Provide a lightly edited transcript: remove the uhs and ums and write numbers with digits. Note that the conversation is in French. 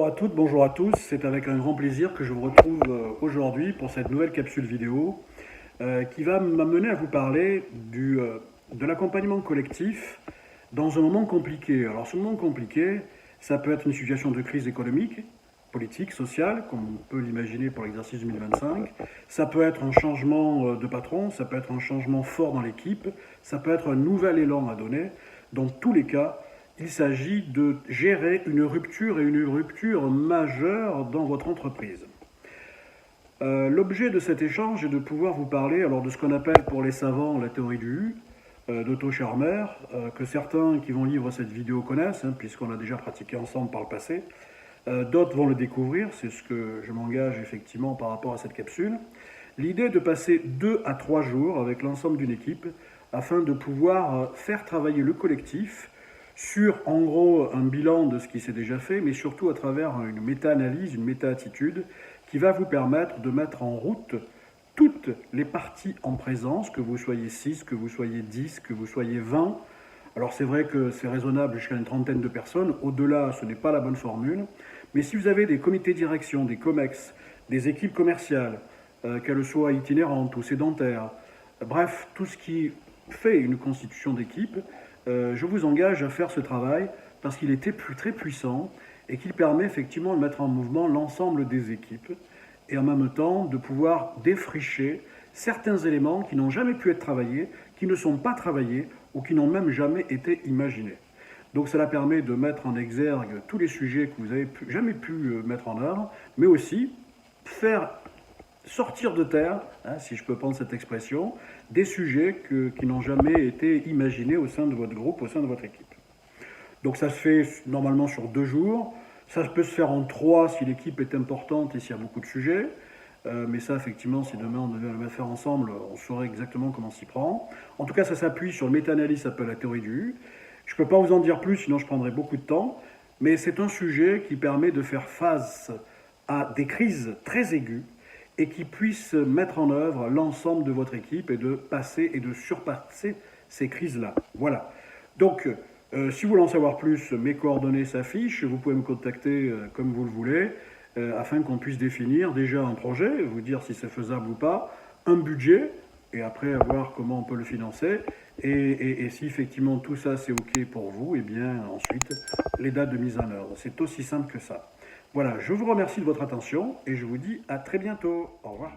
Bonjour à toutes, bonjour à tous. C'est avec un grand plaisir que je vous retrouve aujourd'hui pour cette nouvelle capsule vidéo qui va m'amener à vous parler de l'accompagnement collectif dans un moment compliqué. Alors ce moment compliqué, ça peut être une situation de crise économique, politique, sociale, comme on peut l'imaginer pour l'exercice 2025. Ça peut être un changement de patron, ça peut être un changement fort dans l'équipe, ça peut être un nouvel élan à donner. Dans tous les cas, il s'agit de gérer une rupture et une rupture majeure dans votre entreprise. L'objet de cet échange est de pouvoir vous parler alors de ce qu'on appelle pour les savants la théorie du U, d'Otto Scharmer, que certains qui vont lire cette vidéo connaissent, puisqu'on l'a déjà pratiqué ensemble par le passé. D'autres vont le découvrir, c'est ce que je m'engage effectivement par rapport à cette capsule. L'idée est de passer 2 à 3 jours avec l'ensemble d'une équipe afin de pouvoir faire travailler le collectif sur, en gros, un bilan de ce qui s'est déjà fait, mais surtout à travers une méta-analyse, une méta-attitude, qui va vous permettre de mettre en route toutes les parties en présence, que vous soyez 6, que vous soyez 10, que vous soyez 20. Alors c'est vrai que c'est raisonnable jusqu'à une trentaine de personnes, au-delà ce n'est pas la bonne formule, mais si vous avez des comités de direction, des COMEX, des équipes commerciales, qu'elles soient itinérantes ou sédentaires, bref, tout ce qui fait une constitution d'équipe, je vous engage à faire ce travail parce qu'il est très puissant et qu'il permet effectivement de mettre en mouvement l'ensemble des équipes et en même temps de pouvoir défricher certains éléments qui n'ont jamais pu être travaillés, qui ne sont pas travaillés ou qui n'ont même jamais été imaginés. Donc cela permet de mettre en exergue tous les sujets que vous n'avez jamais pu mettre en œuvre, mais aussi faire sortir de terre, si je peux prendre cette expression, des sujets qui n'ont jamais été imaginés au sein de votre groupe, au sein de votre équipe. Donc ça se fait normalement sur 2 jours, ça peut se faire en 3 si l'équipe est importante et s'il y a beaucoup de sujets, mais ça effectivement si demain on devait le faire ensemble, on saurait exactement comment s'y prend. En tout cas ça s'appuie sur le méta-analyse, ça s'appelle la théorie du U. Je ne peux pas vous en dire plus sinon je prendrais beaucoup de temps, mais c'est un sujet qui permet de faire face à des crises très aiguës et qui puisse mettre en œuvre l'ensemble de votre équipe et de passer et de surpasser ces crises-là. Voilà. Donc, si vous voulez en savoir plus, mes coordonnées s'affichent. Vous pouvez me contacter comme vous le voulez, afin qu'on puisse définir déjà un projet, vous dire si c'est faisable ou pas, un budget, et après voir comment on peut le financer. Et si effectivement tout ça c'est OK pour vous, et bien ensuite les dates de mise en œuvre. C'est aussi simple que ça. Voilà, je vous remercie de votre attention et je vous dis à très bientôt. Au revoir.